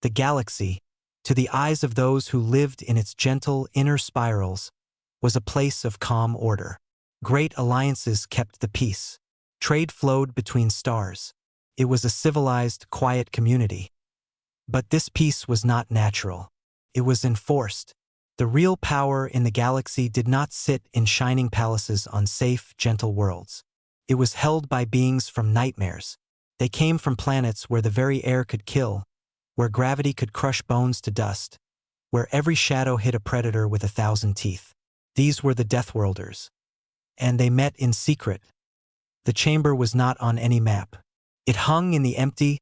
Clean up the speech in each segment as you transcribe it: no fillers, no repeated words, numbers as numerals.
The galaxy, to the eyes of those who lived in its gentle inner spirals, was a place of calm order. Great alliances kept the peace. Trade flowed between stars. It was a civilized, quiet community. But this peace was not natural. It was enforced. The real power in the galaxy did not sit in shining palaces on safe, gentle worlds. It was held by beings from nightmares. They came from planets where the very air could kill, where gravity could crush bones to dust, where every shadow hit a predator with 1,000 teeth. These were the Deathworlders. And they met in secret. The chamber was not on any map. It hung in the empty,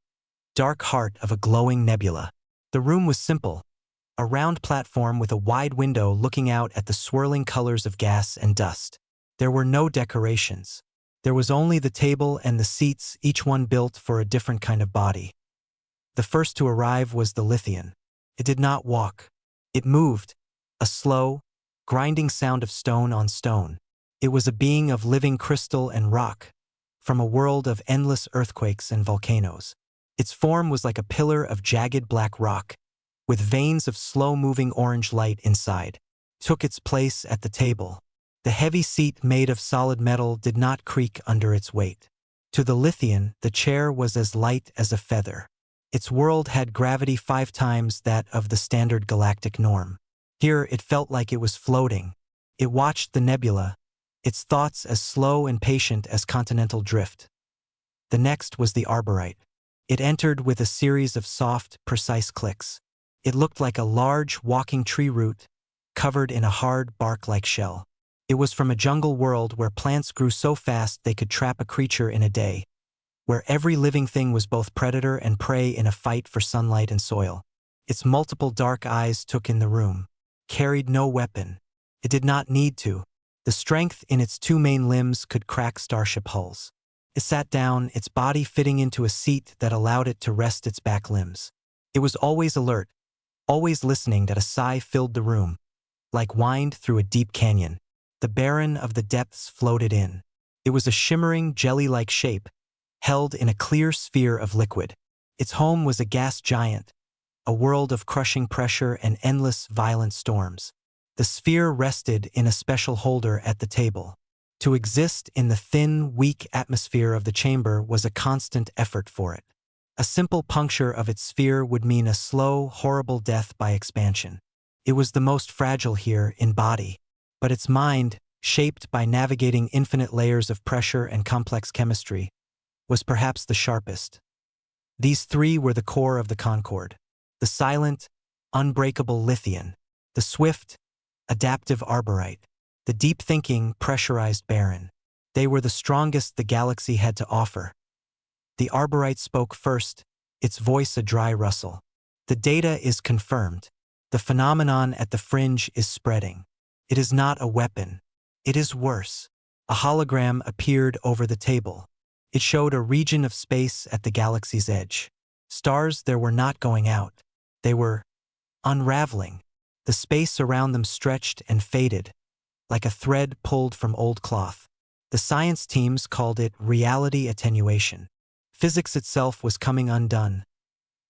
dark heart of a glowing nebula. The room was simple, a round platform with a wide window looking out at the swirling colors of gas and dust. There were no decorations. There was only the table and the seats, each one built for a different kind of body. The first to arrive was the Lithian. It did not walk. It moved, a slow, grinding sound of stone on stone. It was a being of living crystal and rock, from a world of endless earthquakes and volcanoes. Its form was like a pillar of jagged black rock, with veins of slow-moving orange light inside. Took its place at the table. The heavy seat made of solid metal did not creak under its weight. To the Lithian, the chair was as light as a feather. Its world had gravity 5 times that of the standard galactic norm. Here it felt like it was floating. It watched the nebula, its thoughts as slow and patient as continental drift. The next was the Arborite. It entered with a series of soft, precise clicks. It looked like a large, walking tree root, covered in a hard, bark-like shell. It was from a jungle world where plants grew so fast they could trap a creature in a day, where every living thing was both predator and prey in a fight for sunlight and soil. Its multiple dark eyes took in the room. Carried no weapon. It did not need to. The strength in its 2 main limbs could crack starship hulls. It sat down, its body fitting into a seat that allowed it to rest its back limbs. It was always alert, always listening. That a sigh filled the room, like wind through a deep canyon. The Baron of the Depths floated in. It was a shimmering, jelly-like shape, held in a clear sphere of liquid. Its home was a gas giant, a world of crushing pressure and endless, violent storms. The sphere rested in a special holder at the table. To exist in the thin, weak atmosphere of the chamber was a constant effort for it. A simple puncture of its sphere would mean a slow, horrible death by expansion. It was the most fragile here in body, but its mind, shaped by navigating infinite layers of pressure and complex chemistry, was perhaps the sharpest. These 3 were the core of the Concord: the silent, unbreakable Lithian, the swift, adaptive Arborite, the deep-thinking, pressurized Baron. They were the strongest the galaxy had to offer. The Arborite spoke first, its voice a dry rustle. The data is confirmed. The phenomenon at the fringe is spreading. It is not a weapon. It is worse. A hologram appeared over the table. It showed a region of space at the galaxy's edge. Stars there were not going out. They were unraveling. The space around them stretched and faded, like a thread pulled from old cloth. The science teams called it reality attenuation. Physics itself was coming undone.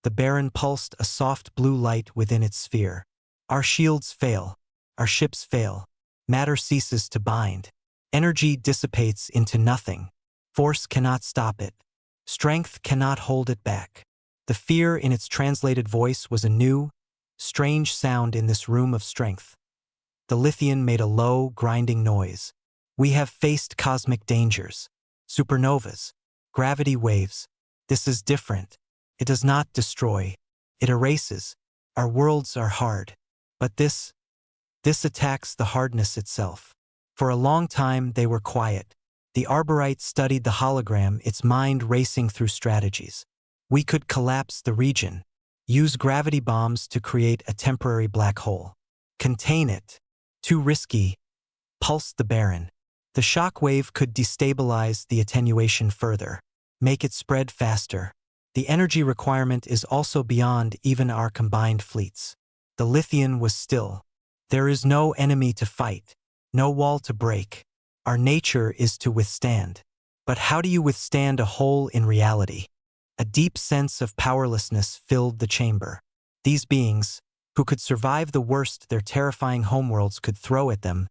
The Baron pulsed a soft blue light within its sphere. Our shields fail. Our ships fail. Matter ceases to bind. Energy dissipates into nothing. Force cannot stop it. Strength cannot hold it back. The fear in its translated voice was a new, strange sound in this room of strength. The Lithian made a low, grinding noise. We have faced cosmic dangers, supernovas, gravity waves. This is different. It does not destroy. It erases. Our worlds are hard. But this attacks the hardness itself. For a long time they were quiet. The Arborite studied the hologram, its mind racing through strategies. We could collapse the region. Use gravity bombs to create a temporary black hole. Contain it. Too risky. Pulsed the Baron. The shock wave could destabilize the attenuation further. Make it spread faster. The energy requirement is also beyond even our combined fleets. The Lithian was still. There is no enemy to fight. No wall to break. Our nature is to withstand. But how do you withstand a hole in reality? A deep sense of powerlessness filled the chamber. These beings, who could survive the worst their terrifying homeworlds could throw at them,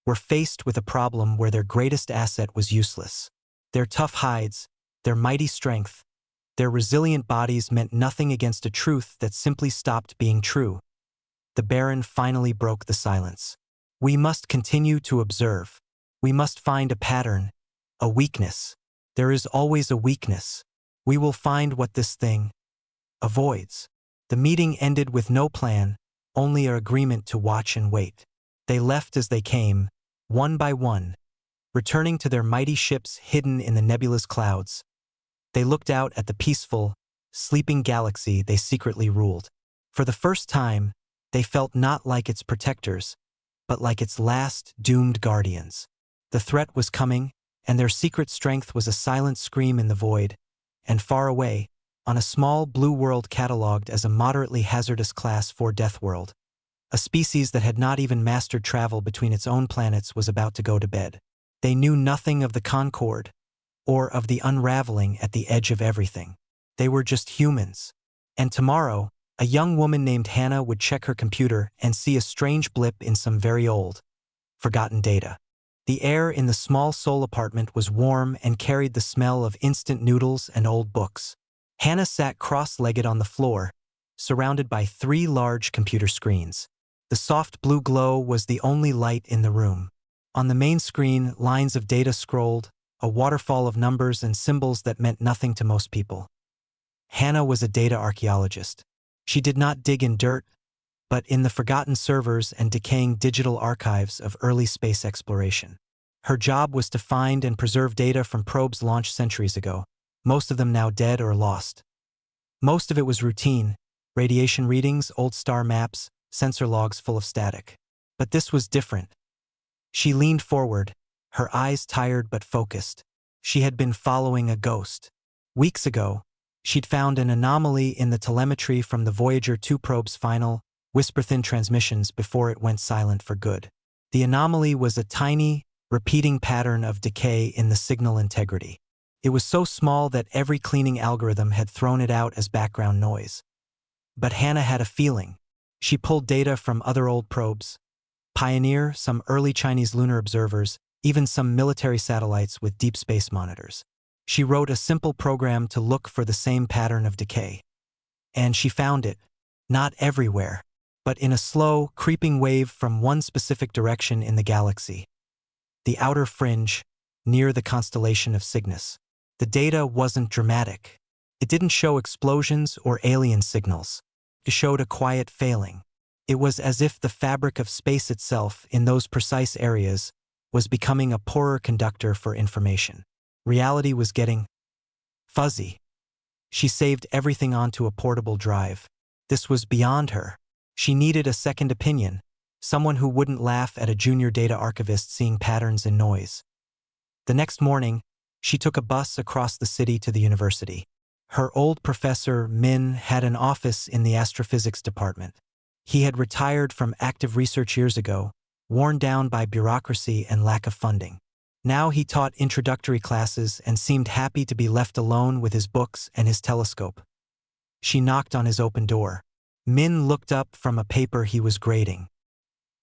were faced with a problem where their greatest asset was useless. Their tough hides, their mighty strength, their resilient bodies meant nothing against a truth that simply stopped being true. The Baron finally broke the silence. We must continue to observe. We must find a pattern, a weakness. There is always a weakness. We will find what this thing avoids. The meeting ended with no plan, only an agreement to watch and wait. They left as they came, one by one, returning to their mighty ships hidden in the nebulous clouds. They looked out at the peaceful, sleeping galaxy they secretly ruled. For the first time, they felt not like its protectors, but like its last doomed guardians. The threat was coming, and their secret strength was a silent scream in the void, and far away, on a small blue world catalogued as a moderately hazardous Class 4 Deathworld, a species that had not even mastered travel between its own planets was about to go to bed. They knew nothing of the concord, or of the unraveling at the edge of everything. They were just humans. And tomorrow, a young woman named Hannah would check her computer and see a strange blip in some very old, forgotten data. The air in the small soul apartment was warm and carried the smell of instant noodles and old books. Hannah sat cross-legged on the floor, surrounded by 3 large computer screens. The soft blue glow was the only light in the room. On the main screen, lines of data scrolled, a waterfall of numbers and symbols that meant nothing to most people. Hannah was a data archaeologist. She did not dig in dirt, but in the forgotten servers and decaying digital archives of early space exploration. Her job was to find and preserve data from probes launched centuries ago, most of them now dead or lost. Most of it was routine, radiation readings, old star maps, sensor logs full of static. But this was different. She leaned forward, her eyes tired but focused. She had been following a ghost. Weeks ago, she'd found an anomaly in the telemetry from the Voyager 2 probe's final, whisper-thin transmissions before it went silent for good. The anomaly was a tiny, repeating pattern of decay in the signal integrity. It was so small that every cleaning algorithm had thrown it out as background noise. But Hannah had a feeling. She pulled data from other old probes, Pioneer, some early Chinese lunar observers, even some military satellites with deep space monitors. She wrote a simple program to look for the same pattern of decay. And she found it, not everywhere, but in a slow, creeping wave from one specific direction in the galaxy. The outer fringe, near the constellation of Cygnus. The data wasn't dramatic. It didn't show explosions or alien signals. It showed a quiet failing. It was as if the fabric of space itself, in those precise areas, was becoming a poorer conductor for information. Reality was getting fuzzy. She saved everything onto a portable drive. This was beyond her. She needed a second opinion, someone who wouldn't laugh at a junior data archivist seeing patterns in noise. The next morning, she took a bus across the city to the university. Her old professor, Min, had an office in the astrophysics department. He had retired from active research years ago, worn down by bureaucracy and lack of funding. Now he taught introductory classes and seemed happy to be left alone with his books and his telescope. She knocked on his open door. Min looked up from a paper he was grading.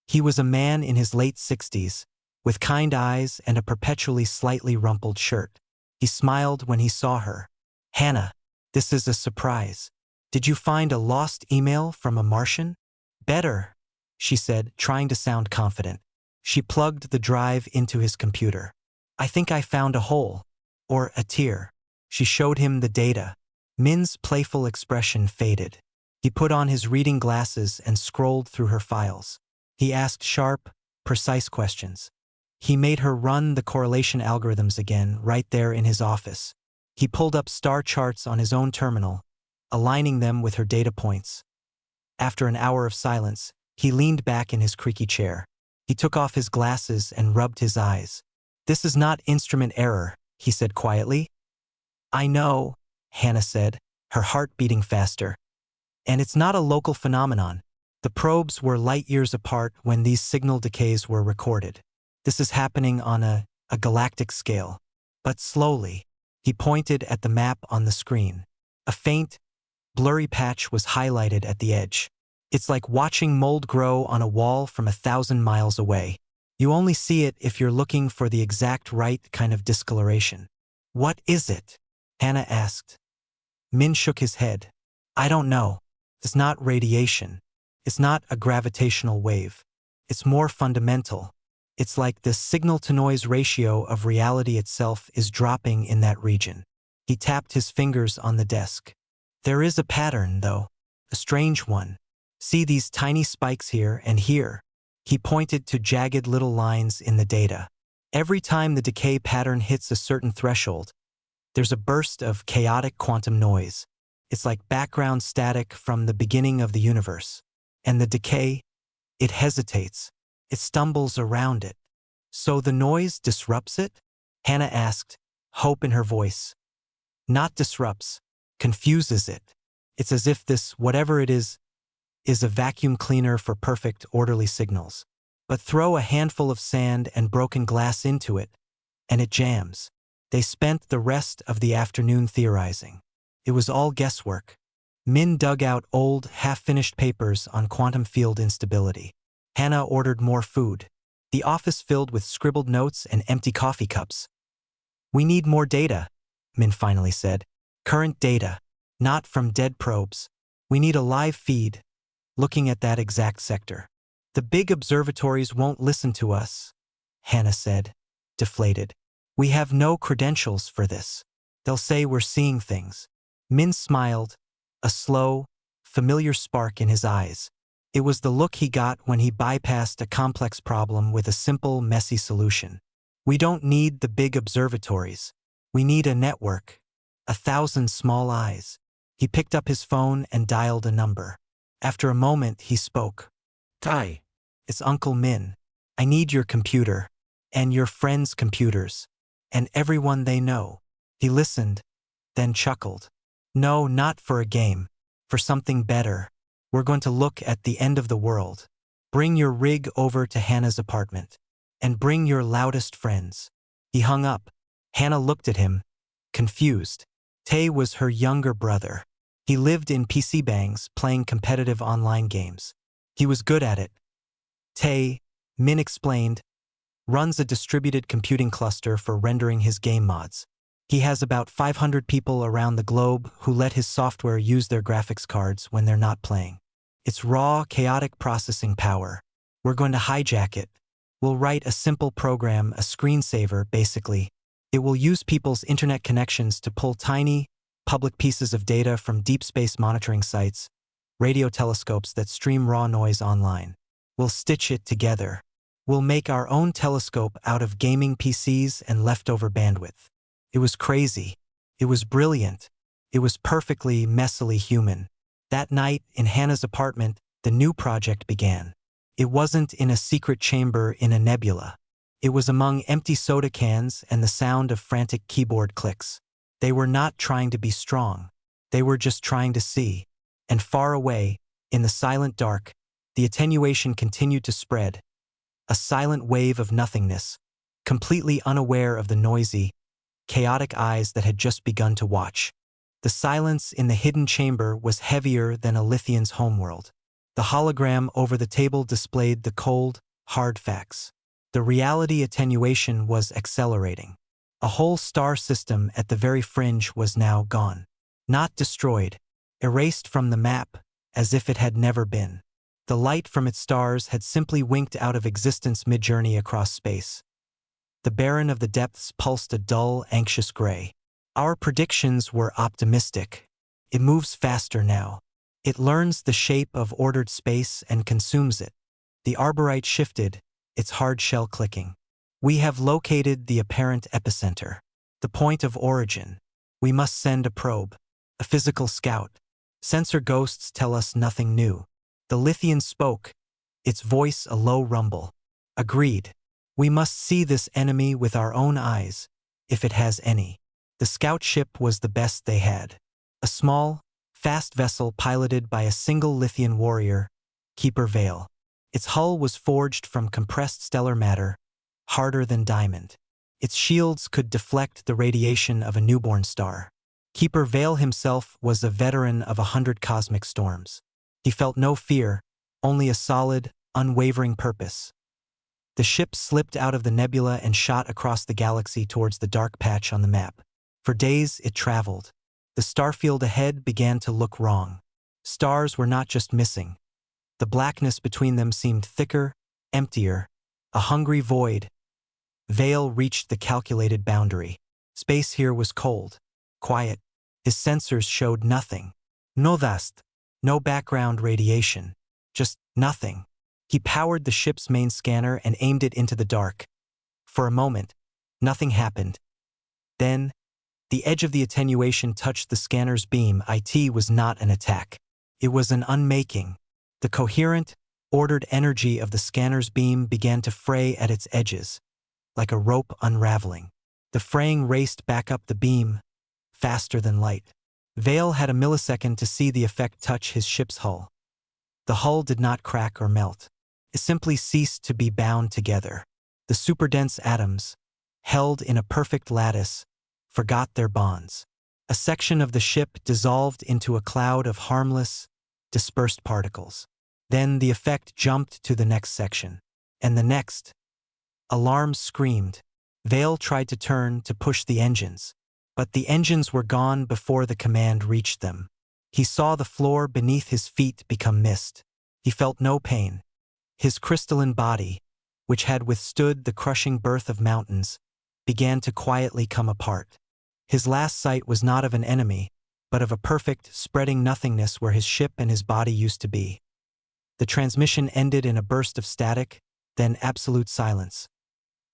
He was a man in his late 60s, with kind eyes and a perpetually slightly rumpled shirt. He smiled when he saw her. "Hannah, this is a surprise. Did you find a lost email from a Martian?" "Better," she said, trying to sound confident. She plugged the drive into his computer. "I think I found a hole. Or a tear." She showed him the data. Min's playful expression faded. He put on his reading glasses and scrolled through her files. He asked sharp, precise questions. He made her run the correlation algorithms again right there in his office. He pulled up star charts on his own terminal, aligning them with her data points. After an hour of silence, he leaned back in his creaky chair. He took off his glasses and rubbed his eyes. "This is not instrument error," he said quietly. "I know," Hannah said, her heart beating faster. "And it's not a local phenomenon. The probes were light years apart when these signal decays were recorded. This is happening on a galactic scale. But slowly." He pointed at the map on the screen. A faint, blurry patch was highlighted at the edge. It's like watching mold grow on a wall from 1,000 miles away. You only see it if you're looking for the exact right kind of discoloration. What is it? Hannah asked. Min shook his head. I don't know. It's not radiation. It's not a gravitational wave. It's more fundamental. It's like the signal-to-noise ratio of reality itself is dropping in that region. He tapped his fingers on the desk. There is a pattern, though. A strange one. See these tiny spikes here and here? He pointed to jagged little lines in the data. Every time the decay pattern hits a certain threshold, there's a burst of chaotic quantum noise. It's like background static from the beginning of the universe. And the decay, it hesitates. It stumbles around it. So the noise disrupts it? Hannah asked, hope in her voice. Not disrupts, confuses it. It's as if this, whatever it is a vacuum cleaner for perfect, orderly signals. But throw a handful of sand and broken glass into it, and it jams. They spent the rest of the afternoon theorizing. It was all guesswork. Min dug out old, half-finished papers on quantum field instability. Hannah ordered more food. The office filled with scribbled notes and empty coffee cups. We need more data, Min finally said. Current data, not from dead probes. We need a live feed, looking at that exact sector. The big observatories won't listen to us, Hannah said, deflated. We have no credentials for this. They'll say we're seeing things. Min smiled, a slow, familiar spark in his eyes. It was the look he got when he bypassed a complex problem with a simple, messy solution. We don't need the big observatories. We need a network. 1,000 small eyes. He picked up his phone and dialed a number. After a moment, he spoke. Tai. It's Uncle Min. I need your computer, and your friends' computers, and everyone they know. He listened, then chuckled. No, not for a game. For something better. We're going to look at the end of the world. Bring your rig over to Hannah's apartment. And bring your loudest friends. He hung up. Hannah looked at him, confused. Tay was her younger brother. He lived in PC bangs playing competitive online games. He was good at it. Tay, Min explained, runs a distributed computing cluster for rendering his game mods. He has about 500 people around the globe who let his software use their graphics cards when they're not playing. It's raw, chaotic processing power. We're going to hijack it. We'll write a simple program, a screensaver, basically. It will use people's internet connections to pull tiny, public pieces of data from deep space monitoring sites, radio telescopes that stream raw noise online. We'll stitch it together. We'll make our own telescope out of gaming PCs and leftover bandwidth. It was crazy. It was brilliant. It was perfectly, messily human. That night, in Hannah's apartment, the new project began. It wasn't in a secret chamber in a nebula. It was among empty soda cans and the sound of frantic keyboard clicks. They were not trying to be strong. They were just trying to see. And far away, in the silent dark, the attenuation continued to spread. A silent wave of nothingness, completely unaware of the noisy, chaotic eyes that had just begun to watch. The silence in the hidden chamber was heavier than a Lithian's homeworld. The hologram over the table displayed the cold, hard facts. The reality attenuation was accelerating. A whole star system at the very fringe was now gone. Not destroyed, erased from the map, as if it had never been. The light from its stars had simply winked out of existence mid-journey across space. The barren of the depths pulsed a dull, anxious gray. Our predictions were optimistic. It moves faster now. It learns the shape of ordered space and consumes it. The arborite shifted, its hard shell clicking. We have located the apparent epicenter, the point of origin. We must send a probe, a physical scout. Sensor ghosts tell us nothing new. The Lithian spoke, its voice a low rumble. Agreed. We must see this enemy with our own eyes, if it has any. The scout ship was the best they had. A small, fast vessel piloted by a single Lithian warrior, Keeper Vale. Its hull was forged from compressed stellar matter, harder than diamond. Its shields could deflect the radiation of a newborn star. Keeper Vale himself was a veteran of 100 cosmic storms. He felt no fear, only a solid, unwavering purpose. The ship slipped out of the nebula and shot across the galaxy towards the dark patch on the map. For days it traveled. The starfield ahead began to look wrong. Stars were not just missing. The blackness between them seemed thicker, emptier, a hungry void. Vale reached the calculated boundary. Space here was cold, quiet. His sensors showed nothing. No dust, no background radiation, just nothing. He powered the ship's main scanner and aimed it into the dark. For a moment, nothing happened. Then, the edge of the attenuation touched the scanner's beam. It was not an attack. It was an unmaking. The coherent, ordered energy of the scanner's beam began to fray at its edges, like a rope unraveling. The fraying raced back up the beam, faster than light. Vale had a millisecond to see the effect touch his ship's hull. The hull did not crack or melt. It simply ceased to be bound together. The superdense atoms, held in a perfect lattice, forgot their bonds. A section of the ship dissolved into a cloud of harmless, dispersed particles. Then the effect jumped to the next section. And the next. Alarms screamed. Vale tried to turn to push the engines. But the engines were gone before the command reached them. He saw the floor beneath his feet become mist. He felt no pain. His crystalline body, which had withstood the crushing birth of mountains, began to quietly come apart. His last sight was not of an enemy, but of a perfect, spreading nothingness where his ship and his body used to be. The transmission ended in a burst of static, then absolute silence.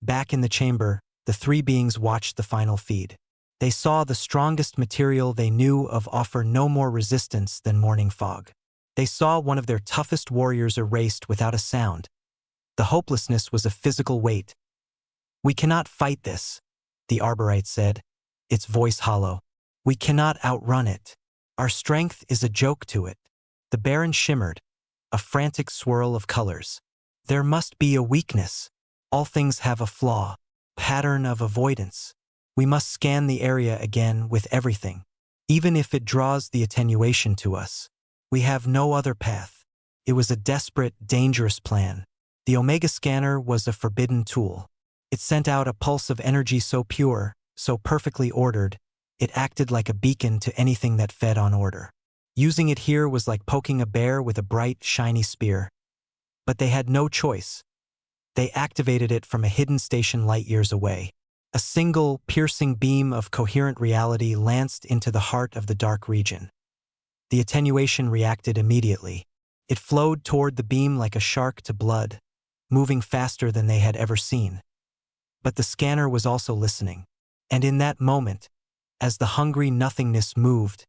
Back in the chamber, the three beings watched the final feed. They saw the strongest material they knew of offer no more resistance than morning fog. They saw one of their toughest warriors erased without a sound. The hopelessness was a physical weight. "We cannot fight this," the Arborite said, its voice hollow. "We cannot outrun it. Our strength is a joke to it." The Baron shimmered, a frantic swirl of colors. "There must be a weakness. All things have a flaw, pattern of avoidance. We must scan the area again with everything, even if it draws the attenuation to us. We have no other path." It was a desperate, dangerous plan. The Omega scanner was a forbidden tool. It sent out a pulse of energy so pure, so perfectly ordered, it acted like a beacon to anything that fed on order. Using it here was like poking a bear with a bright, shiny spear. But they had no choice. They activated it from a hidden station light years away. A single, piercing beam of coherent reality lanced into the heart of the dark region. The attenuation reacted immediately. It flowed toward the beam like a shark to blood, moving faster than they had ever seen. But the scanner was also listening. And in that moment, as the hungry nothingness moved,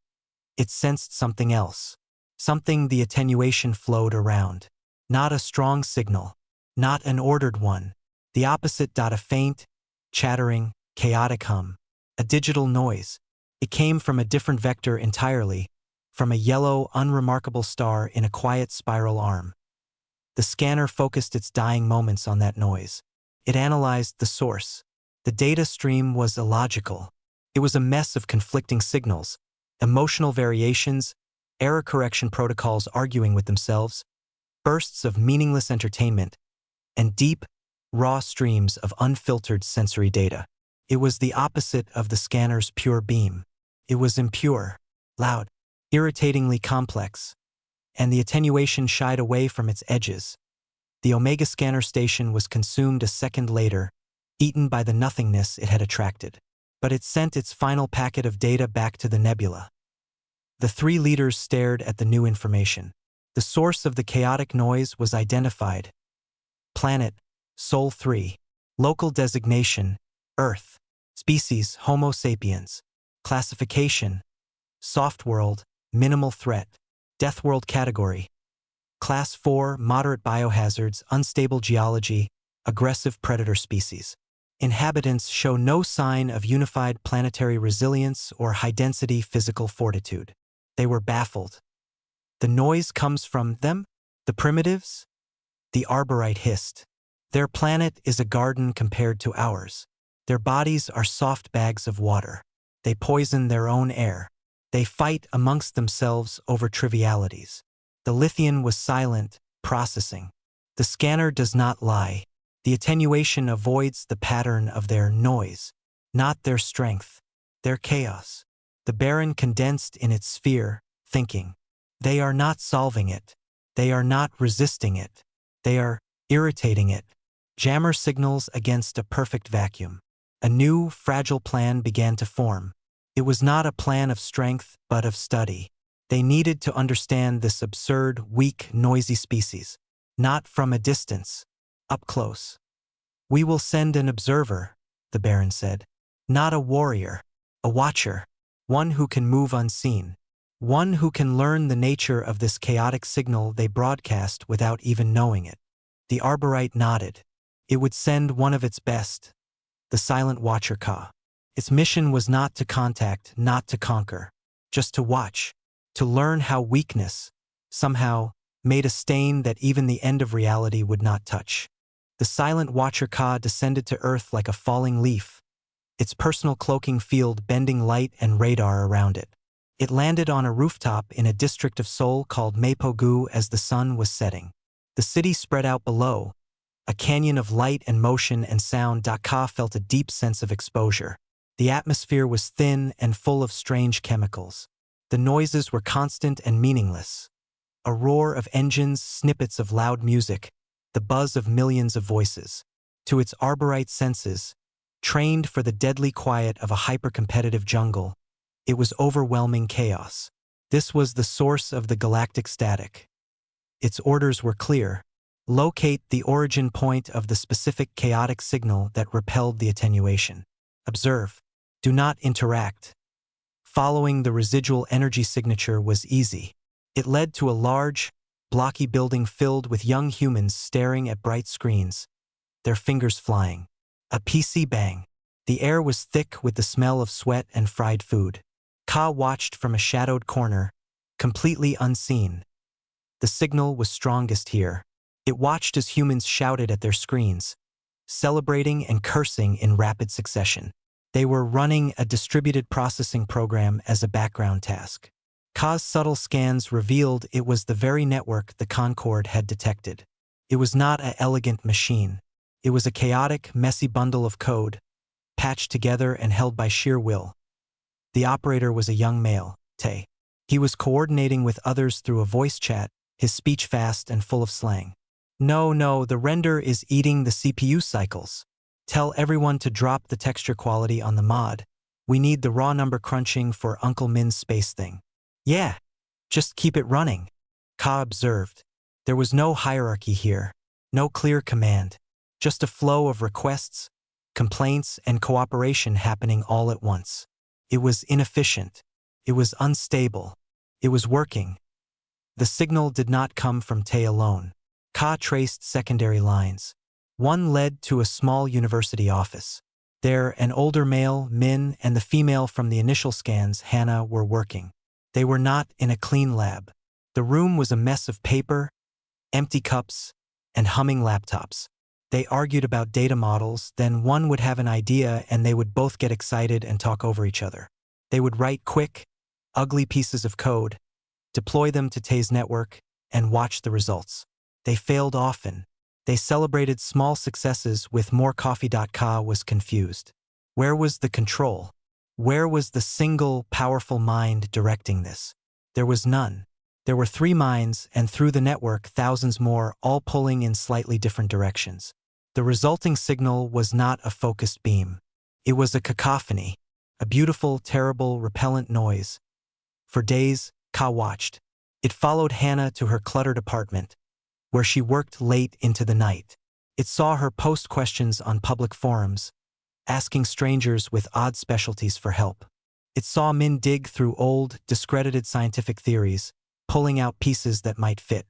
it sensed something else. Something the attenuation flowed around. Not a strong signal. Not an ordered one. The opposite. A faint, chattering, chaotic hum. A digital noise. It came from a different vector entirely, from a yellow, unremarkable star in a quiet spiral arm. The scanner focused its dying moments on that noise. It analyzed the source. The data stream was illogical. It was a mess of conflicting signals, emotional variations, error correction protocols arguing with themselves, bursts of meaningless entertainment, and deep, raw streams of unfiltered sensory data. It was the opposite of the scanner's pure beam. It was impure, loud, irritatingly complex, and the attenuation shied away from its edges. The Omega scanner station was consumed a second later, eaten by the nothingness it had attracted. But it sent its final packet of data back to the nebula. The three leaders stared at the new information. The source of the chaotic noise was identified. Planet, Sol 3. Local designation, Earth. Species, Homo sapiens. Classification, Soft World, Minimal Threat. Deathworld category. Class 4, Moderate biohazards, unstable geology, aggressive predator species. Inhabitants show no sign of unified planetary resilience or high-density physical fortitude. They were baffled. "The noise comes from them? The primitives?" The Arborite hissed. "Their planet is a garden compared to ours. Their bodies are soft bags of water. They poison their own air. They fight amongst themselves over trivialities. The Lithian was silent, processing. The scanner does not lie. The attenuation avoids the pattern of their noise, not their strength, their chaos. The Baron condensed in its sphere, thinking. They are not solving it. They are not resisting it. They are irritating it. Jammer signals against a perfect vacuum. A new, fragile plan began to form. It was not a plan of strength, but of study. They needed to understand this absurd, weak, noisy species. Not from a distance. Up close. We will send an observer, the Baron said. Not a warrior. A watcher. One who can move unseen. One who can learn the nature of this chaotic signal they broadcast without even knowing it. The Arborite nodded. It would send one of its best. The silent watcher Ka. Its mission was not to contact, not to conquer. Just to watch. To learn how weakness, somehow, made a stain that even the end of reality would not touch. The silent watcher Ka descended to Earth like a falling leaf, its personal cloaking field bending light and radar around it. It landed on a rooftop in a district of Seoul called Mapogu as the sun was setting. The city spread out below, a canyon of light and motion and sound. Ka felt a deep sense of exposure. The atmosphere was thin and full of strange chemicals. The noises were constant and meaningless. A roar of engines, snippets of loud music, the buzz of millions of voices. To its arborite senses, trained for the deadly quiet of a hyper-competitive jungle, it was overwhelming chaos. This was the source of the galactic static. Its orders were clear. Locate the origin point of the specific chaotic signal that repelled the attenuation. Observe. Do not interact. Following the residual energy signature was easy. It led to a large, blocky building filled with young humans staring at bright screens, their fingers flying. A PC bang. The air was thick with the smell of sweat and fried food. Ka watched from a shadowed corner, completely unseen. The signal was strongest here. It watched as humans shouted at their screens, celebrating and cursing in rapid succession. They were running a distributed processing program as a background task. Ka's subtle scans revealed it was the very network the Concord had detected. It was not an elegant machine. It was a chaotic, messy bundle of code, patched together and held by sheer will. The operator was a young male, Tae. He was coordinating with others through a voice chat, his speech fast and full of slang. No, the render is eating the CPU cycles. Tell everyone to drop the texture quality on the mod. We need the raw number crunching for Uncle Min's space thing. Yeah, just keep it running, Ka observed. There was no hierarchy here, no clear command, just a flow of requests, complaints, and cooperation happening all at once. It was inefficient. It was unstable. It was working. The signal did not come from Tae alone. Ka traced secondary lines. One led to a small university office. There, an older male, Min, and the female from the initial scans, Hannah, were working. They were not in a clean lab. The room was a mess of paper, empty cups, and humming laptops. They argued about data models, then one would have an idea and they would both get excited and talk over each other. They would write quick, ugly pieces of code, deploy them to Tae's network, and watch the results. They failed often. They celebrated small successes with more coffee. Ka was confused. Where was the control? Where was the single, powerful mind directing this? There was none. There were 3 minds, and through the network, thousands more, all pulling in slightly different directions. The resulting signal was not a focused beam. It was a cacophony, a beautiful, terrible, repellent noise. For days, Ka watched. It followed Hannah to her cluttered apartment, where she worked late into the night. It saw her post questions on public forums, asking strangers with odd specialties for help. It saw Min dig through old, discredited scientific theories, pulling out pieces that might fit.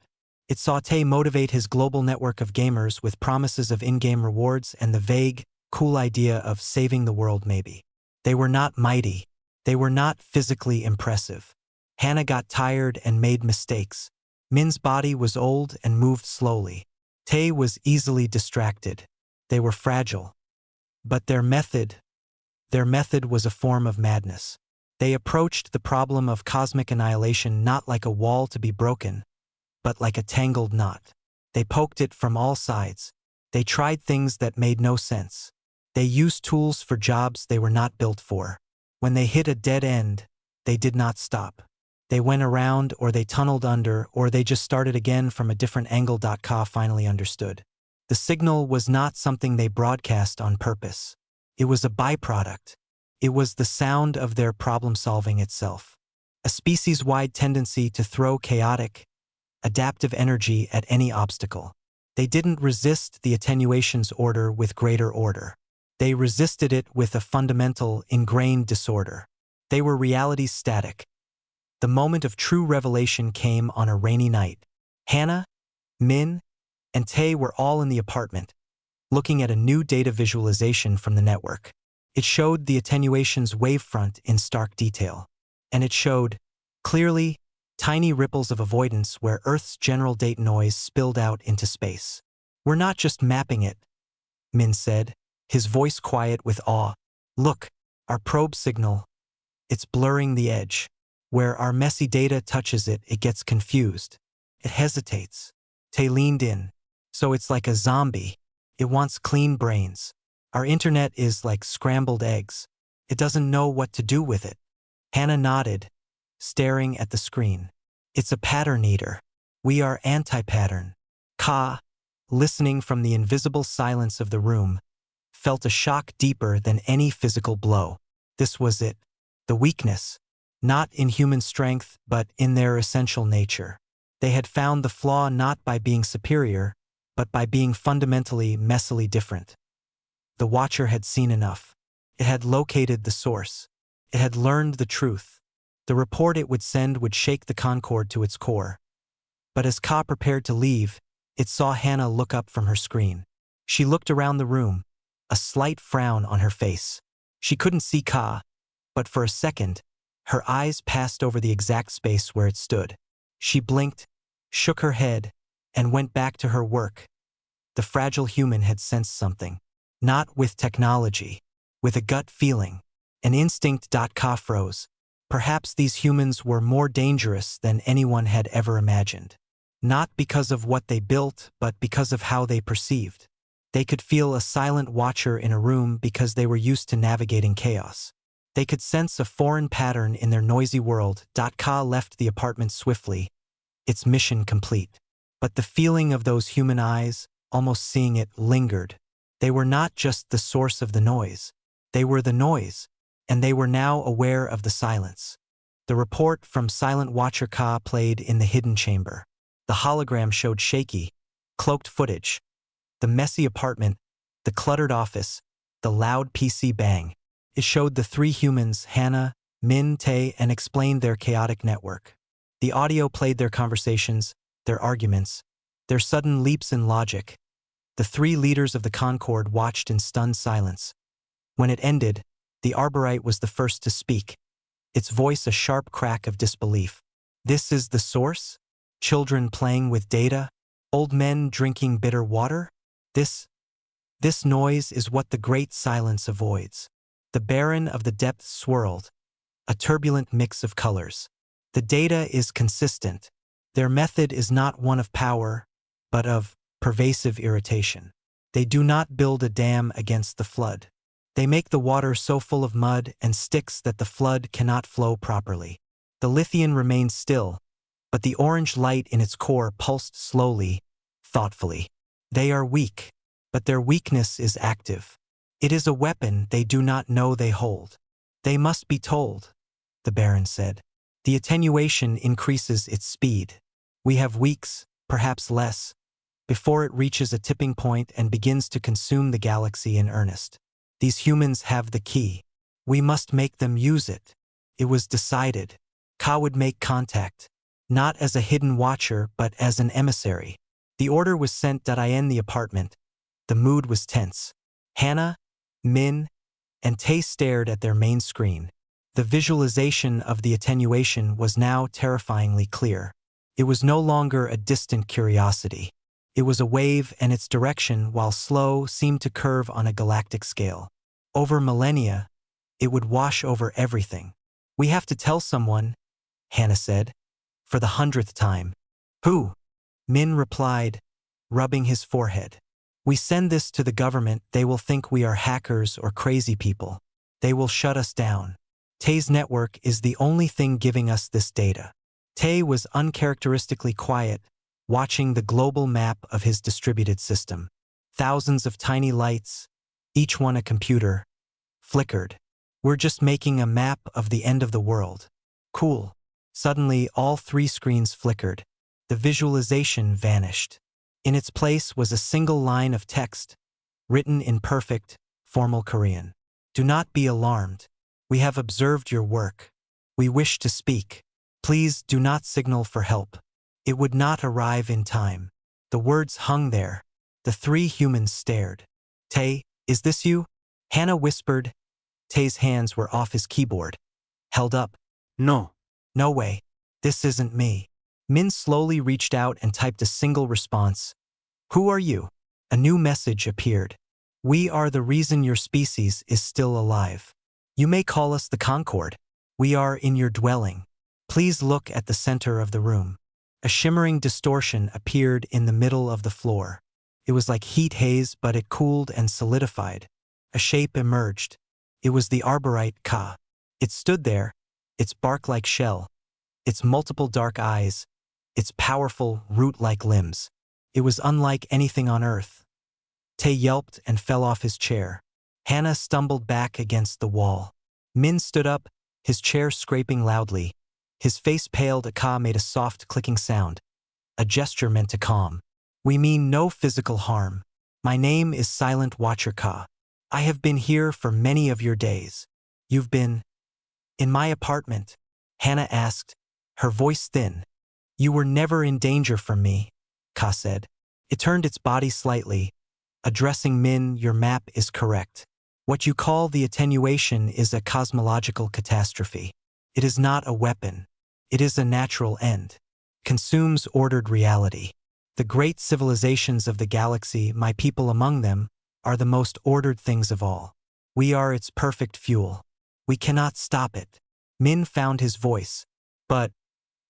It saw Tae motivate his global network of gamers with promises of in-game rewards and the vague, cool idea of saving the world maybe. They were not mighty. They were not physically impressive. Hannah got tired and made mistakes. Min's body was old and moved slowly. Tae was easily distracted. They were fragile. But their method, Their method was a form of madness. They approached the problem of cosmic annihilation not like a wall to be broken, but like a tangled knot. They poked it from all sides. They tried things that made no sense. They used tools for jobs they were not built for. When they hit a dead end, they did not stop. They went around, or they tunneled under, or they just started again from a different angle. Ka finally understood. The signal was not something they broadcast on purpose. It was a byproduct. It was the sound of their problem-solving itself. A species-wide tendency to throw chaotic, adaptive energy at any obstacle. They didn't resist the attenuation's order with greater order. They resisted it with a fundamental, ingrained disorder. They were reality's static. The moment of true revelation came on a rainy night. Hannah, Min, and Tay were all in the apartment, looking at a new data visualization from the network. It showed the attenuation's wavefront in stark detail. And it showed, clearly, tiny ripples of avoidance where Earth's general data noise spilled out into space. "We're not just mapping it," Min said, his voice quiet with awe. "Look, our probe signal. It's blurring the edge. Where our messy data touches it, it gets confused. It hesitates." Tay leaned in. "So it's like a zombie. It wants clean brains. Our internet is like scrambled eggs. It doesn't know what to do with it." Hannah nodded, staring at the screen. "It's a pattern eater. We are anti-pattern." Ka, listening from the invisible silence of the room, felt a shock deeper than any physical blow. This was it. The weakness, not in human strength, but in their essential nature. They had found the flaw not by being superior, but by being fundamentally, messily different. The Watcher had seen enough. It had located the source. It had learned the truth. The report it would send would shake the Concord to its core. But as Ka prepared to leave, it saw Hannah look up from her screen. She looked around the room, a slight frown on her face. She couldn't see Ka, but for a second, her eyes passed over the exact space where it stood. She blinked, shook her head, and went back to her work. The fragile human had sensed something. Not with technology, with a gut feeling, an instinct. Ka froze. Perhaps these humans were more dangerous than anyone had ever imagined. Not because of what they built, but because of how they perceived. They could feel a silent watcher in a room because they were used to navigating chaos. They could sense a foreign pattern in their noisy world. Ka left the apartment swiftly, its mission complete. But the feeling of those human eyes, almost seeing it, lingered. They were not just the source of the noise. They were the noise, and they were now aware of the silence. The report from Silent Watcher Ka played in the hidden chamber. The hologram showed shaky, cloaked footage. The messy apartment, the cluttered office, the loud PC bang. It showed the three humans, Hannah, Min, Tay, and explained their chaotic network. The audio played their conversations, their arguments, their sudden leaps in logic. The three leaders of the Concord watched in stunned silence. When it ended, the Arborite was the first to speak, its voice a sharp crack of disbelief. "This is the source? Children playing with data? Old men drinking bitter water? This noise is what the great silence avoids." The Baron of the depths swirled, a turbulent mix of colors. "The data is consistent. Their method is not one of power, but of pervasive irritation. They do not build a dam against the flood. They make the water so full of mud and sticks that the flood cannot flow properly. The Lithian remains still, but the orange light in its core pulsed slowly, thoughtfully. They are weak, but their weakness is active. It is a weapon they do not know they hold. They must be told," the Baron said. "The attenuation increases its speed. We have weeks, perhaps less, before it reaches a tipping point and begins to consume the galaxy in earnest. These humans have the key. We must make them use it." It was decided. Ka would make contact, not as a hidden watcher but as an emissary. The order was sent. In the apartment, the mood was tense. Hannah, Min, and Tay stared at their main screen. The visualization of the attenuation was now terrifyingly clear. It was no longer a distant curiosity. It was a wave, and its direction, while slow, seemed to curve on a galactic scale. Over millennia, It would wash over everything. We have to tell someone, Hannah said, for the 100th time. Who? Min replied, rubbing his forehead. We send this to the government, they will think we are hackers or crazy people. They will shut us down. Tay's network is the only thing giving us this data. Tay was uncharacteristically quiet, watching the global map of his distributed system. Thousands of tiny lights, each one a computer, flickered. We're just making a map of the end of the world. Cool. Suddenly, all 3 screens flickered. The visualization vanished. In its place was a single line of text, written in perfect, formal Korean. Do not be alarmed. We have observed your work. We wish to speak. Please do not signal for help. It would not arrive in time. The words hung there. The 3 humans stared. Tay, is this you? Hannah whispered. Tay's hands were off his keyboard. Held up. No. No way. This isn't me. Min slowly reached out and typed a single response. Who are you? A new message appeared. We are the reason your species is still alive. You may call us the Concord. We are in your dwelling. Please look at the center of the room. A shimmering distortion appeared in the middle of the floor. It was like heat haze, but it cooled and solidified. A shape emerged. It was the arborite Ka. It stood there, its bark-like shell, its multiple dark eyes, its powerful, root-like limbs. It was unlike anything on Earth. Tay yelped and fell off his chair. Hannah stumbled back against the wall. Min stood up, his chair scraping loudly. His face paled. Ka made a soft clicking sound, a gesture meant to calm. We mean no physical harm. My name is Silent Watcher Ka. I have been here for many of your days. You've been in my apartment, Hannah asked, her voice thin. You were never in danger from me, Ka said. It turned its body slightly, addressing Min. Your map is correct. What you call the attenuation is a cosmological catastrophe. It is not a weapon. It is a natural end. Consumes ordered reality. The great civilizations of the galaxy, my people among them, are the most ordered things of all. We are its perfect fuel. We cannot stop it. Min found his voice. But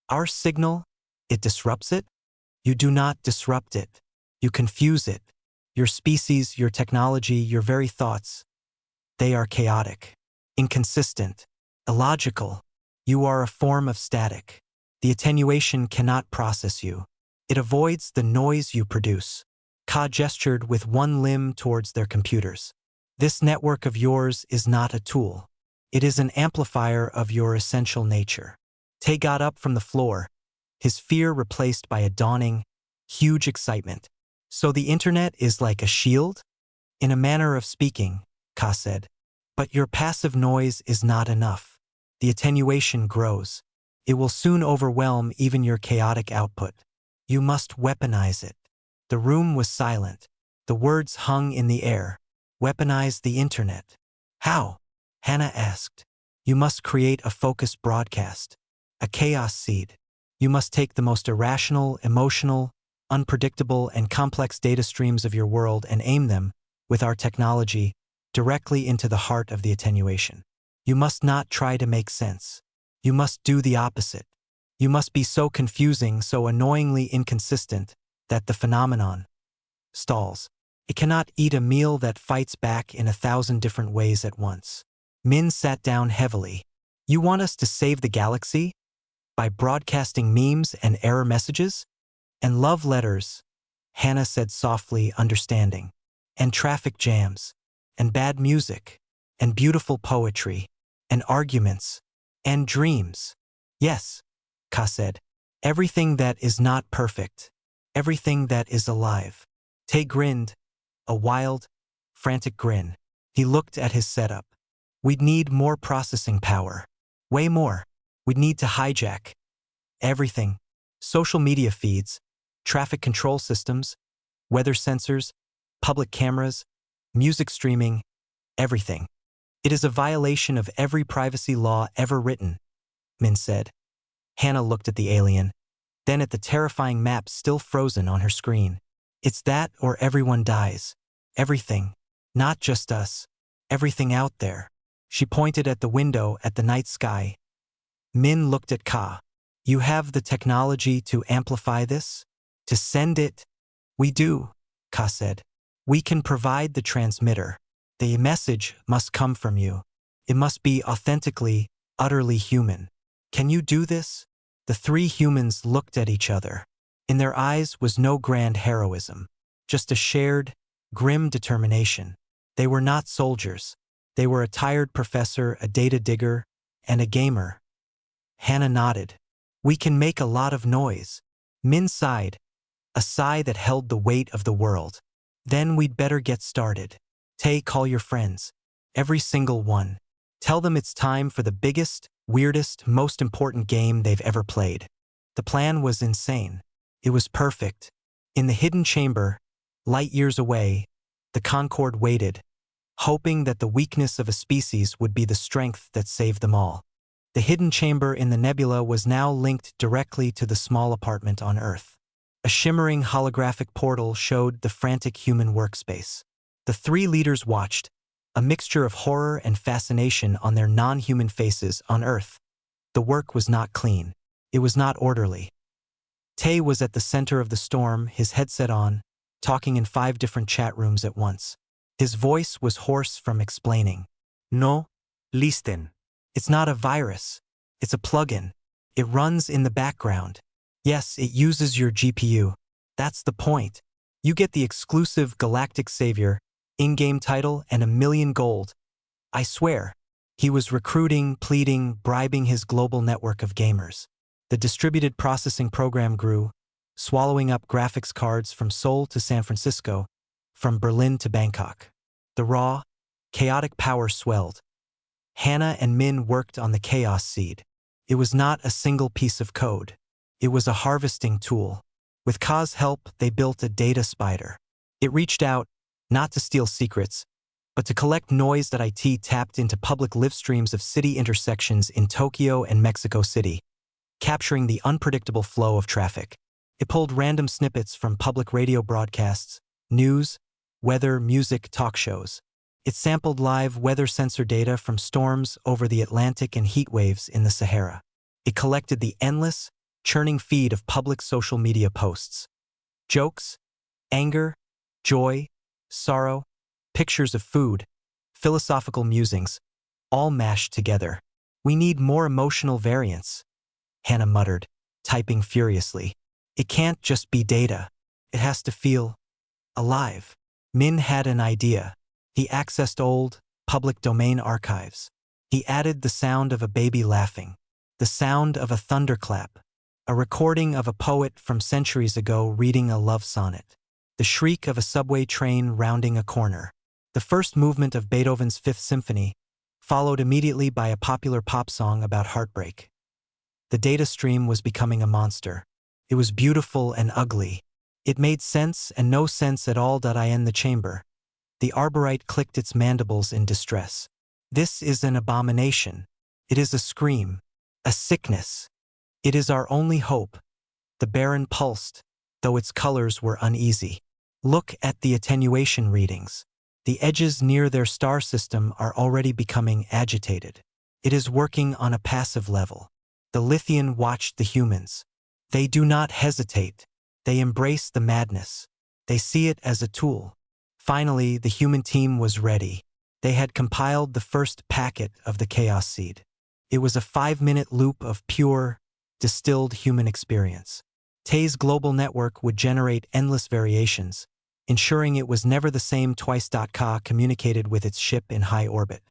our signal, it disrupts it? You do not disrupt it. You confuse it. Your species, your technology, your very thoughts. They are chaotic, inconsistent, illogical. You are a form of static. The attenuation cannot process you. It avoids the noise you produce. Ka gestured with one limb towards their computers. This network of yours is not a tool. It is an amplifier of your essential nature. Tay got up from the floor, his fear replaced by a dawning, huge excitement. So the internet is like a shield? In a manner of speaking, Ka said. But your passive noise is not enough. The attenuation grows. It will soon overwhelm even your chaotic output. You must weaponize it. The room was silent. The words hung in the air. Weaponize the internet. How? Hannah asked. You must create a focused broadcast. A chaos seed. You must take the most irrational, emotional, unpredictable, and complex data streams of your world and aim them, with our technology, directly into the heart of the attenuation. You must not try to make sense. You must do the opposite. You must be so confusing, so annoyingly inconsistent, that the phenomenon stalls. It cannot eat a meal that fights back in 1,000 different ways at once. Min sat down heavily. You want us to save the galaxy? By broadcasting memes and error messages? And love letters, Hannah said softly, understanding. And traffic jams. And bad music. And beautiful poetry. And arguments. And dreams. Yes, Ka said. Everything that is not perfect. Everything that is alive. Tay grinned, a wild, frantic grin. He looked at his setup. We'd need more processing power. Way more. We'd need to hijack everything. Social media feeds, traffic control systems, weather sensors, public cameras, music streaming, everything. It is a violation of every privacy law ever written, Min said. Hannah looked at the alien, then at the terrifying map still frozen on her screen. It's that or everyone dies. Everything. Not just us. Everything out there. She pointed at the window at the night sky. Min looked at Ka. You have the technology to amplify this? To send it? We do, Ka said. We can provide the transmitter. The message must come from you. It must be authentically, utterly human. Can you do this? The three humans looked at each other. In their eyes was no grand heroism, just a shared, grim determination. They were not soldiers. They were a tired professor, a data digger, and a gamer. Hannah nodded. We can make a lot of noise. Min sighed, a sigh that held the weight of the world. Then we'd better get started. Tay, call your friends. Every single one. Tell them it's time for the biggest, weirdest, most important game they've ever played. The plan was insane. It was perfect. In the hidden chamber, light years away, the Concorde waited, hoping that the weakness of a species would be the strength that saved them all. The hidden chamber in the nebula was now linked directly to the small apartment on Earth. A shimmering holographic portal showed the frantic human workspace. The three leaders watched, a mixture of horror and fascination on their non-human faces on Earth. The work was not clean. It was not orderly. Tay was at the center of the storm, his headset on, talking in 5 different chat rooms at once. His voice was hoarse from explaining. No, listen. It's not a virus. It's a plugin. It runs in the background. Yes, it uses your GPU. That's the point. You get the exclusive Galactic Savior, in-game title, and $1 million gold. I swear. He was recruiting, pleading, bribing his global network of gamers. The distributed processing program grew, swallowing up graphics cards from Seoul to San Francisco, from Berlin to Bangkok. The raw, chaotic power swelled. Hannah and Min worked on the chaos seed. It was not a single piece of code. It was a harvesting tool. With Ka's help, they built a data spider. It reached out, not to steal secrets, but to collect noise that IT tapped into public live streams of city intersections in Tokyo and Mexico City, capturing the unpredictable flow of traffic. It pulled random snippets from public radio broadcasts, news, weather, music, talk shows. It sampled live weather sensor data from storms over the Atlantic and heat waves in the Sahara. It collected the endless, churning feed of public social media posts. Jokes, anger, joy, sorrow, pictures of food, philosophical musings, all mashed together. We need more emotional variance, Hannah muttered, typing furiously. It can't just be data. It has to feel alive. Min had an idea. He accessed old, public domain archives. He added the sound of a baby laughing, the sound of a thunderclap, a recording of a poet from centuries ago reading a love sonnet, the shriek of a subway train rounding a corner, the first movement of Beethoven's Fifth Symphony, followed immediately by a popular pop song about heartbreak. The data stream was becoming a monster. It was beautiful and ugly. It made sense and no sense at all. In the chamber. The arborite clicked its mandibles in distress. This is an abomination. It is a scream. A sickness. It is our only hope. The Baron pulsed, though its colors were uneasy. Look at the attenuation readings. The edges near their star system are already becoming agitated. It is working on a passive level. The Lithian watched the humans. They do not hesitate. They embrace the madness. They see it as a tool. Finally, the human team was ready. They had compiled the first packet of the Chaos Seed. It was a 5-minute loop of pure, distilled human experience. Tay's global network would generate endless variations, ensuring it was never the same twice. Ka communicated with its ship in high orbit.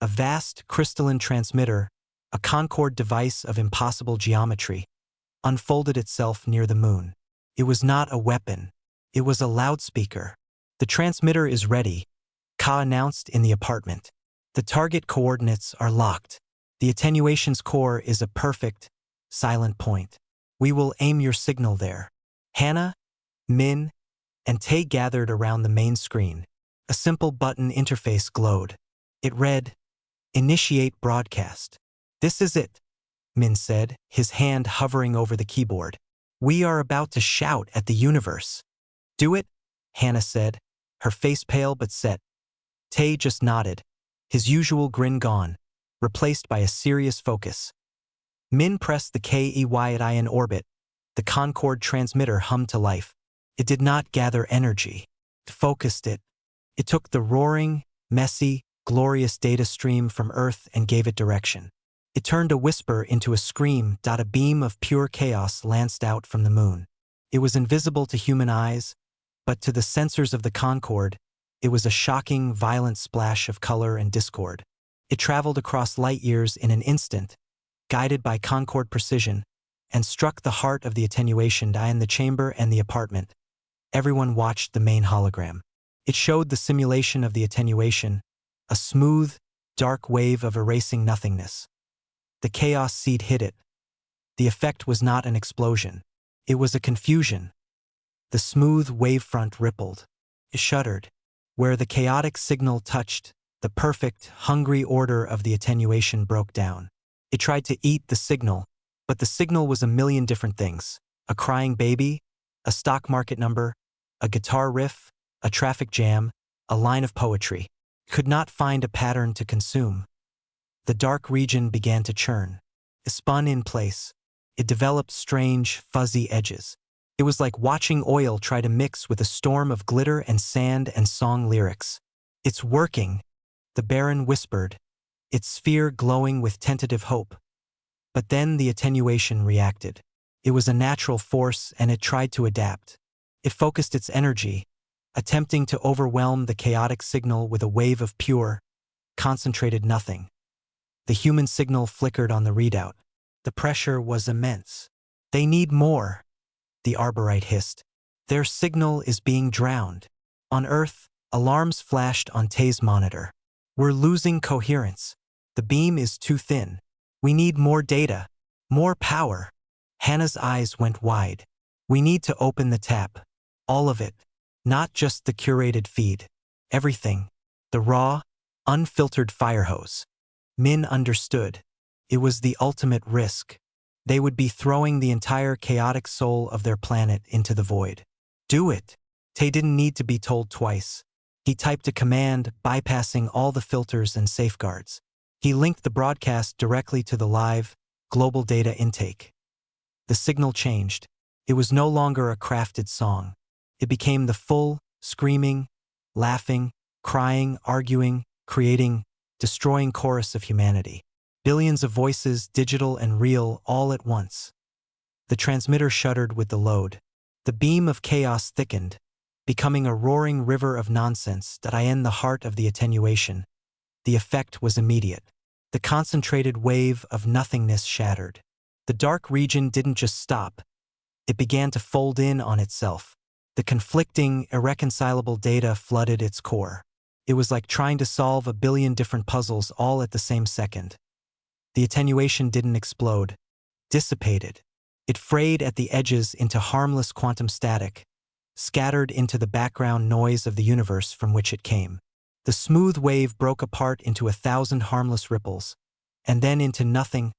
A vast, crystalline transmitter, a Concorde device of impossible geometry, unfolded itself near the moon. It was not a weapon. It was a loudspeaker. The transmitter is ready, Ka announced in the apartment. The target coordinates are locked. The attenuation's core is a perfect, silent point. We will aim your signal there. Hannah, Min, and Tay gathered around the main screen. A simple button interface glowed. It read, "Initiate broadcast." "This is it," Min said, his hand hovering over the keyboard. "We are about to shout at the universe." "Do it," Hannah said, her face pale but set. Tay just nodded, his usual grin gone, replaced by a serious focus. Min pressed the KEY in orbit. The Concorde transmitter hummed to life. It did not gather energy. It focused it. It took the roaring, messy, glorious data stream from Earth and gave it direction. It turned a whisper into a scream. A beam of pure chaos lanced out from the moon. It was invisible to human eyes, but to the sensors of the Concorde, it was a shocking, violent splash of color and discord. It traveled across light years in an instant, guided by Concorde precision, and struck the heart of the attenuation in the chamber and the apartment. Everyone watched the main hologram. It showed the simulation of the attenuation, a smooth, dark wave of erasing nothingness. The chaos seed hit it. The effect was not an explosion. It was a confusion. The smooth wavefront rippled. It shuddered. Where the chaotic signal touched, the perfect, hungry order of the attenuation broke down. It tried to eat the signal, but the signal was a million different things. A crying baby, a stock market number, a guitar riff, a traffic jam, a line of poetry. It could not find a pattern to consume. The dark region began to churn. It spun in place. It developed strange, fuzzy edges. It was like watching oil try to mix with a storm of glitter and sand and song lyrics. "It's working," the Baron whispered, its sphere glowing with tentative hope. But then the attenuation reacted. It was a natural force and it tried to adapt. It focused its energy, attempting to overwhelm the chaotic signal with a wave of pure, concentrated nothing. The human signal flickered on the readout. The pressure was immense. "They need more," the arborite hissed. "Their signal is being drowned." On Earth, alarms flashed on Tay's monitor. "We're losing coherence. The beam is too thin. We need more data, more power." Hannah's eyes went wide. "We need to open the tap. All of it. Not just the curated feed. Everything. The raw, unfiltered fire hose." Min understood. It was the ultimate risk. They would be throwing the entire chaotic soul of their planet into the void. "Do it." Tay didn't need to be told twice. He typed a command, bypassing all the filters and safeguards. He linked the broadcast directly to the live, global data intake. The signal changed. It was no longer a crafted song. It became the full, screaming, laughing, crying, arguing, creating, destroying chorus of humanity. Billions of voices, digital and real, all at once. The transmitter shuddered with the load. The beam of chaos thickened, becoming a roaring river of nonsense in the heart of the attenuation. The effect was immediate. The concentrated wave of nothingness shattered. The dark region didn't just stop. It began to fold in on itself. The conflicting, irreconcilable data flooded its core. It was like trying to solve a billion different puzzles all at the same second. The attenuation didn't explode, dissipated. It frayed at the edges into harmless quantum static, scattered into the background noise of the universe from which it came. The smooth wave broke apart into 1,000 harmless ripples, and then into nothing.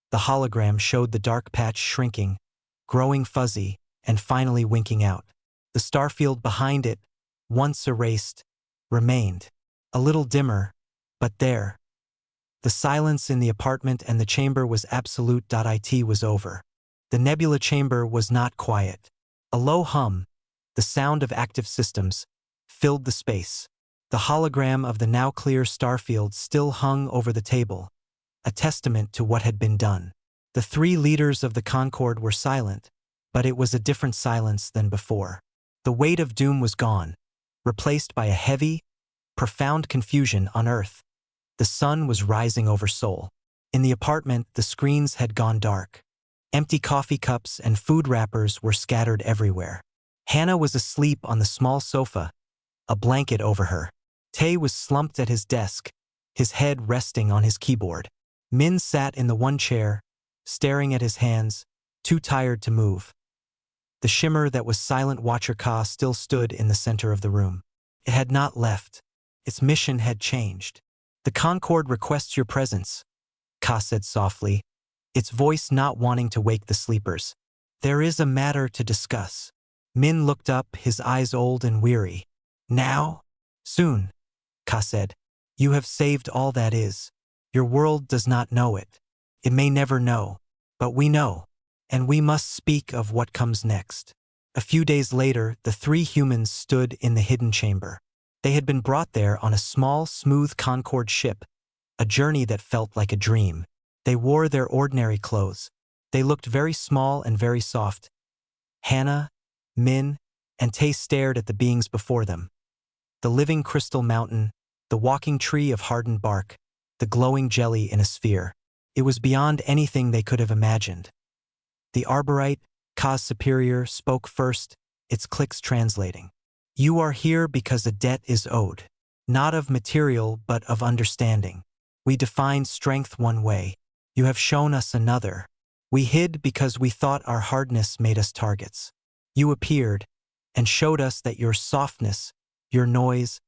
The hologram showed the dark patch shrinking, growing fuzzy, and finally winking out. The starfield behind it, once erased, remained. A little dimmer, but there. The silence in the apartment and the chamber was absolute. It was over. The nebula chamber was not quiet. A low hum, the sound of active systems, filled the space. The hologram of the now clear starfield still hung over the table, a testament to what had been done. The three leaders of the Concorde were silent, but it was a different silence than before. The weight of doom was gone, replaced by a heavy, profound confusion on Earth. The sun was rising over Seoul. In the apartment, the screens had gone dark. Empty coffee cups and food wrappers were scattered everywhere. Hannah was asleep on the small sofa, a blanket over her. Tay was slumped at his desk, his head resting on his keyboard. Min sat in the one chair, staring at his hands, too tired to move. The shimmer that was Silent Watcher Ka still stood in the center of the room. It had not left. Its mission had changed. "The Concorde requests your presence," Ka said softly, its voice not wanting to wake the sleepers. "There is a matter to discuss." Min looked up, his eyes old and weary. "Now?" "Soon," Ka said. You have saved all that is. Your world does not know it. It may never know. But we know. And we must speak of what comes next. A few days later, the three humans stood in the hidden chamber. They had been brought there on a small, smooth Concorde ship, a journey that felt like a dream. They wore their ordinary clothes. They looked very small and very soft. Hannah, Min, and Tay stared at the beings before them. The living crystal mountain, the walking tree of hardened bark, the glowing jelly in a sphere. It was beyond anything they could have imagined. The Arborite, Cause Superior, spoke first, its clicks translating. You are here because a debt is owed. Not of material, but of understanding. We defined strength one way. You have shown us another. We hid because we thought our hardness made us targets. You appeared and showed us that your softness, your noise,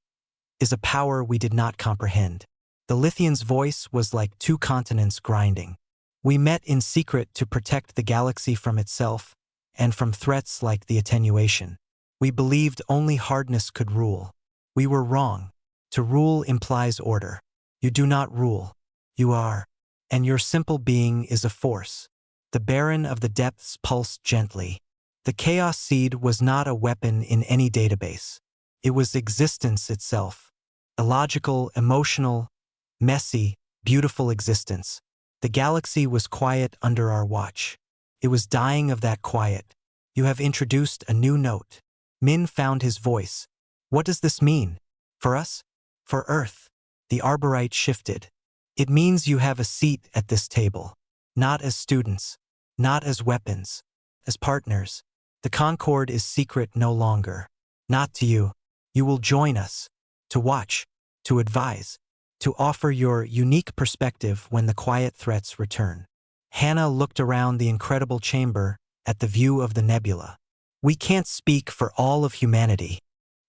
is a power we did not comprehend. The Lithian's voice was like two continents grinding. We met in secret to protect the galaxy from itself, and from threats like the attenuation. We believed only hardness could rule. We were wrong. To rule implies order. You do not rule. You are. And your simple being is a force. The Baron of the Depths pulsed gently. The Chaos Seed was not a weapon in any database. It was existence itself. Illogical, emotional, messy, beautiful existence. The galaxy was quiet under our watch. It was dying of that quiet. You have introduced a new note. Min found his voice. What does this mean? For us? For Earth? The Arborite shifted. It means you have a seat at this table. Not as students. Not as weapons. As partners. The Concorde is secret no longer. Not to you. You will join us. To watch. To advise. To offer your unique perspective when the quiet threats return. Hannah looked around the incredible chamber at the view of the nebula. We can't speak for all of humanity.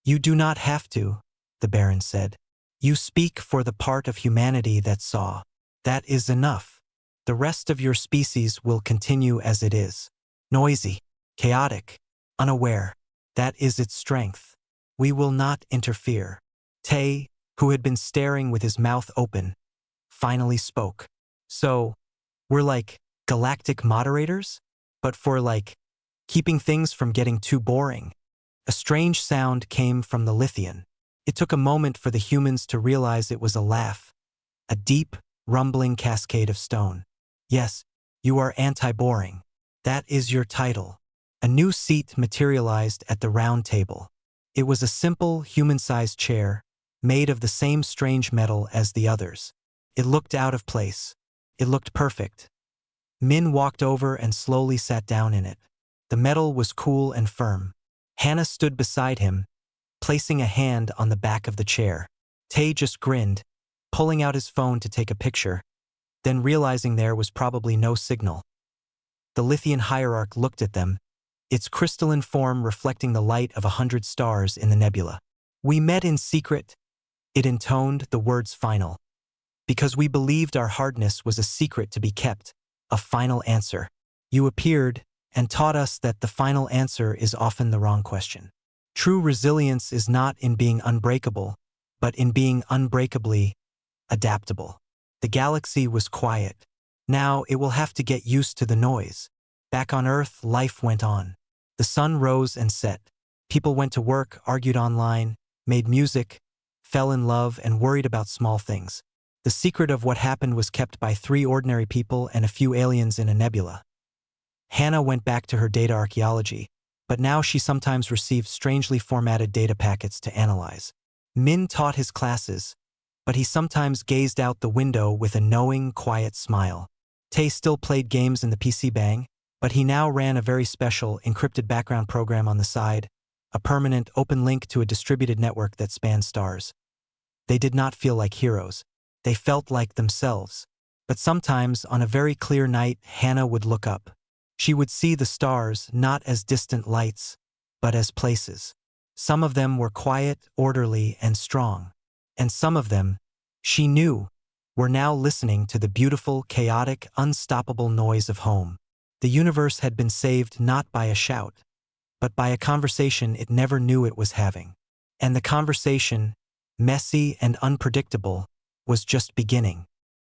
You do not have to, the Baron said. You speak for the part of humanity that saw. That is enough. The rest of your species will continue as it is. Noisy, chaotic, unaware. That is its strength. We will not interfere. Tay, who had been staring with his mouth open, finally spoke. So, we're like galactic moderators? But for keeping things from getting too boring. A strange sound came from the Lithian. It took a moment for the humans to realize it was a laugh. A deep, rumbling cascade of stone. Yes, you are anti-boring. That is your title. A new seat materialized at the round table. It was a simple, human-sized chair, made of the same strange metal as the others. It looked out of place. It looked perfect. Min walked over and slowly sat down in it. The metal was cool and firm. Hannah stood beside him, placing a hand on the back of the chair. Tay just grinned, pulling out his phone to take a picture, then realizing there was probably no signal. The Lithian hierarch looked at them, its crystalline form reflecting the light of 100 stars in the nebula. We met in secret, it intoned the words final. Because we believed our hardness was a secret to be kept, a final answer. You appeared and taught us that the final answer is often the wrong question. True resilience is not in being unbreakable, but in being unbreakably adaptable. The galaxy was quiet. Now it will have to get used to the noise. Back on Earth, life went on. The sun rose and set. People went to work, argued online, made music, fell in love, and worried about small things. The secret of what happened was kept by 3 ordinary people and a few aliens in a nebula. Hannah went back to her data archaeology, but now she sometimes received strangely formatted data packets to analyze. Min taught his classes, but he sometimes gazed out the window with a knowing, quiet smile. Tay still played games in the PC Bang, but he now ran a very special, encrypted background program on the side, a permanent, open link to a distributed network that spanned stars. They did not feel like heroes. They felt like themselves. But sometimes, on a very clear night, Hannah would look up. She would see the stars not as distant lights, but as places. Some of them were quiet, orderly, and strong. And some of them, she knew, were now listening to the beautiful, chaotic, unstoppable noise of home. The universe had been saved not by a shout, but by a conversation it never knew it was having. And the conversation, messy and unpredictable, was just beginning.